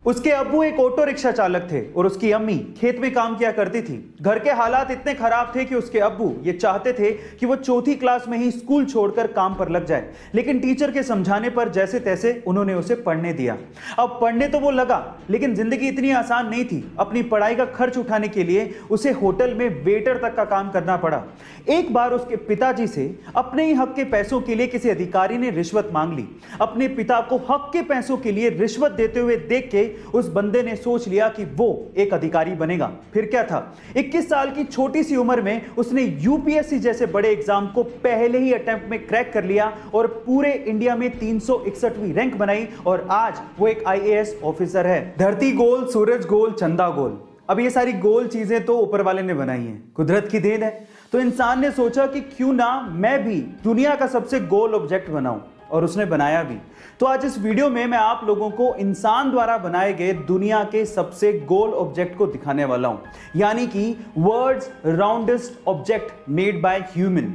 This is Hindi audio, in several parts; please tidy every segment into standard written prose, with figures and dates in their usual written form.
उसके अब्बू एक ऑटो रिक्शा चालक थे और उसकी अम्मी खेत में काम किया करती थी। घर के हालात इतने खराब थे कि उसके अब्बू ये चाहते थे कि वो चौथी क्लास में ही स्कूल छोड़कर काम पर लग जाए, लेकिन टीचर के समझाने पर जैसे तैसे उन्होंने उसे पढ़ने दिया। अब पढ़ने तो वो लगा, लेकिन जिंदगी इतनी आसान नहीं थी। अपनी पढ़ाई का खर्च उठाने के लिए उसे होटल में वेटर तक का काम करना पड़ा। एक बार उसके पिताजी से अपने ही हक के पैसों के लिए किसी अधिकारी ने रिश्वत मांग ली। अपने पिता को हक के पैसों के लिए रिश्वत देते हुए देख के उस बंदे ने सोच लिया कि वो एक अधिकारी बनेगा। फिर क्या था, 21 साल की छोटी सी उम्र में उसने यूपीएससी जैसे बड़े एग्जाम को पहले ही अटेम्प्ट में क्रैक कर लिया और पूरे इंडिया में 361वीं रैंक बनाई और आज वो एक आईएएस ऑफिसर है। धरती गोल, सूरज गोल, चंदा गोल। अब ये सारी गोल चीजें तो ऊपर वाले ने बनाई हैं, कुदरत की देन है। तो इंसान ने सोचा कि क्यों ना मैं भी दुनिया का सबसे गोल ऑब्जेक्ट बनाऊं, और उसने बनाया भी। तो आज इस वीडियो में मैं आप लोगों को इंसान द्वारा बनाए गए दुनिया के सबसे गोल ऑब्जेक्ट को दिखाने वाला हूं, यानी कि world's roundest object made by human.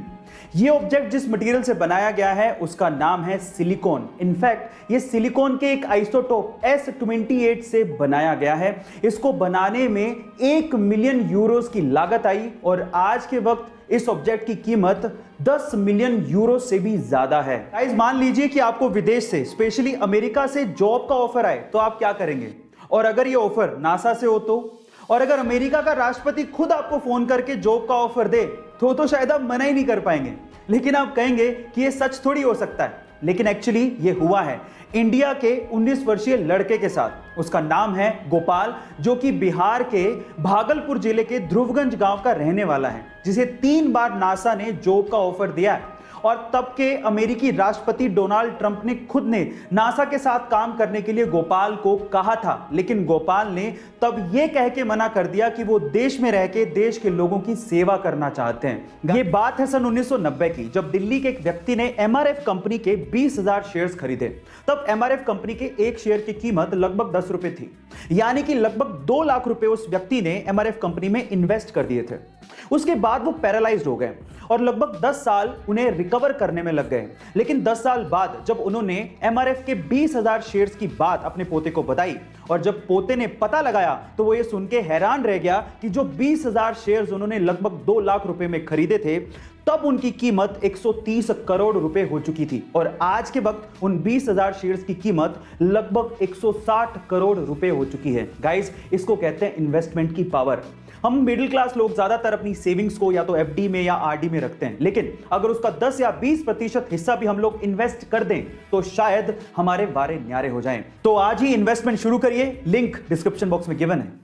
ये ऑब्जेक्ट जिस मटेरियल से बनाया गया है उसका नाम है सिलिकॉन। इनफैक्ट ये सिलिकॉन के एक आइसोटोप S28 से बनाया गया है। इसको बनाने में 1 मिलियन यूरोस की लागत आई और आज के वक्त इस ऑब्जेक्ट की कीमत 10 मिलियन यूरो से भी ज्यादा है। गाइस, मान लीजिए कि आपको विदेश से, स्पेशली अमेरिका से जॉब का ऑफर आए, तो आप क्या करेंगे? और अगर ये ऑफर नासा से हो तो, और अगर अमेरिका का राष्ट्रपति खुद आपको फोन करके जॉब का ऑफर दे तो शायद आप मना ही नहीं कर पाएंगे। लेकिन आप कहेंगे कि ये सच थोड़ी हो सकता है, लेकिन एक्चुअली ये हुआ है इंडिया के 19 वर्षीय लड़के के साथ। उसका नाम है गोपाल, जो कि बिहार के भागलपुर जिले के ध्रुवगंज गांव का रहने वाला है, जिसे 3 बार नासा ने जॉब का ऑफर दिया है। और तब के अमेरिकी राष्ट्रपति डोनाल्ड ट्रंप ने खुद ने नासा के साथ काम करने के लिए गोपाल को कहा था, लेकिन गोपाल ने तब यह कह के मना कर दिया कि वो देश में रह के देश के लोगों की सेवा करना चाहते हैं। ये बात है सन 1990 की, जब दिल्ली के एक व्यक्ति ने एमआरएफ कंपनी के 20,000 शेयर्स खरीदे। तब एमआरएफ कंपनी के एक शेयर की कीमत लगभग 10 रुपए थी, यानी कि लगभग 2 लाख रुपए उस व्यक्ति ने एमआरएफ कंपनी में इन्वेस्ट कर दिए थे। उसके बाद वो पैरालाइज्ड हो गए और लगभग 10 साल उन्हें रिकवर करने में लग गए। लेकिन 10 साल बाद जब उन्होंने एमआरएफ के 20,000 शेयर्स की बात अपने पोते को बताई और जब पोते ने पता लगाया तो वो ये सुन के हैरान रह गया कि जो 20,000 शेयर्स उन्होंने लगभग 2 लाख रुपए में खरीदे थे, तब उनकी कीमत 130 करोड़ रुपए हो चुकी थी और आज के वक्त उन 20,000 शेयर्स की कीमत लगभग 160 करोड़ रुपए हो चुकी है। गाइस, इसको कहते हैं इन्वेस्टमेंट की पावर। हम मिडिल क्लास लोग ज्यादातर अपनी सेविंग्स को या तो एफडी में या आरडी में रखते हैं, लेकिन अगर उसका 10 या 20% हिस्सा भी हम लोग इन्वेस्ट कर दें तो शायद हमारे वारे न्यारे हो जाएं। तो आज ही इन्वेस्टमेंट शुरू करिए, लिंक डिस्क्रिप्शन बॉक्स में गिवन है।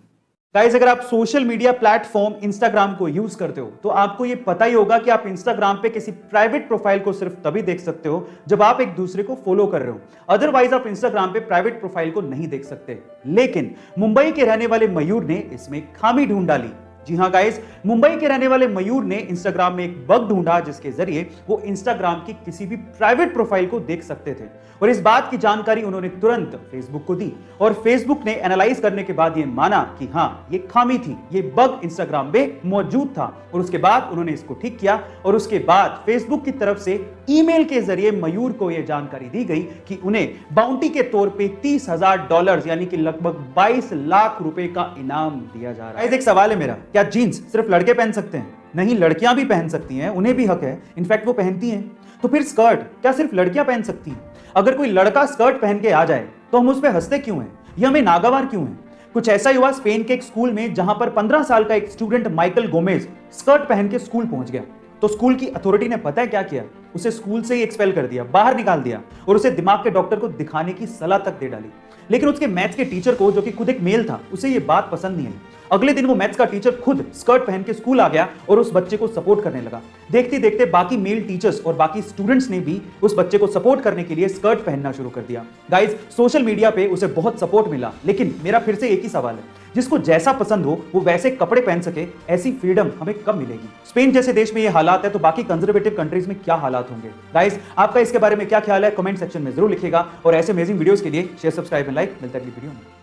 गाइस, अगर आप सोशल मीडिया प्लेटफॉर्म इंस्टाग्राम को यूज करते हो तो आपको यह पता ही होगा कि आप इंस्टाग्राम पे किसी प्राइवेट प्रोफाइल को सिर्फ तभी देख सकते हो जब आप एक दूसरे को फॉलो कर रहे हो। अदरवाइज आप इंस्टाग्राम पे प्राइवेट प्रोफाइल को नहीं देख सकते। लेकिन मुंबई के रहने वाले मयूर ने इसमें खामी ढूंढ डाली। जी हां गाइस, मुंबई के रहने वाले मयूर ने इंस्टाग्राम में एक बग ढूंढा जिसके जरिए वो इंस्टाग्राम की किसी भी प्राइवेट प्रोफाइल को देख सकते थे और इस बात की जानकारी उन्होंने तुरंत फेसबुक को दी और फेसबुक ने एनालाइज करने के बाद ये माना कि हां, ये खामी थी, ये बग इंस्टाग्राम में मौजूद था और उसके बाद उन्होंने इसको ठीक किया और उसके बाद फेसबुक की तरफ से ईमेल के जरिए मयूर को यह जानकारी दी गई कि उन्हें बाउंटी के तौर पे $30,000 यानी कि लगभग 22 लाख रुपए का इनाम दिया जा रहा है। एक सवाल है मेरा, क्या जीन्स सिर्फ लड़के पहन सकते हैं? नहीं, लड़कियां भी पहन सकती हैं, उन्हें भी हक है, इनफैक्ट वो पहनती हैं। तो फिर स्कर्ट क्या सिर्फ लड़कियां पहन सकती हैं? अगर कोई लड़का स्कर्ट पहन के आ जाए तो हम उस पर हंसते क्यों हैं? ये हमें नागवार क्यों है? कुछ ऐसा ही हुआ स्पेन के एक स्कूल में, जहां पर 15 साल का एक स्टूडेंट माइकल गोमेज स्कर्ट पहन के स्कूल पहुंच गया। तो स्कूल की अथॉरिटी ने पता है क्या किया? उसे स्कूल से ही एक्सपेल कर दिया, बाहर निकाल दिया और उसे दिमाग के डॉक्टर को दिखाने की सलाह तक दे डाली। लेकिन उसके मैथ्स के टीचर को, जो कि खुद एक मेल था, उसे ये बात पसंद नहीं आई। अगले दिन वो मैथ्स का टीचर खुद स्कर्ट पहन के स्कूल आ गया और उस बच्चे को सपोर्ट करने लगा। देखते देखते बाकी मेल टीचर्स और बाकी स्टूडेंट्स ने भी उस बच्चे को सपोर्ट करने के लिए स्कर्ट पहनना शुरू कर दिया। गाइस, सोशल मीडिया पे उसे बहुत सपोर्ट मिला, लेकिन मेरा फिर से एक ही सवाल है, जिसको जैसा पसंद हो वो वैसे कपड़े पहन सके, ऐसी फ्रीडम हमें कब मिलेगी? स्पेन जैसे देश में ये हालात है तो बाकी कंजर्वेटिव कंट्रीज में क्या हालात होंगे? गाइस, आपका इसके बारे में क्या ख्याल है? कमेंट सेक्शन में जरूर लिखिएगा और ऐसे अमेजिंग वीडियोस के लिए शेयर, सब्सक्राइब एंड लाइक। मिलता है अगली वीडियो में।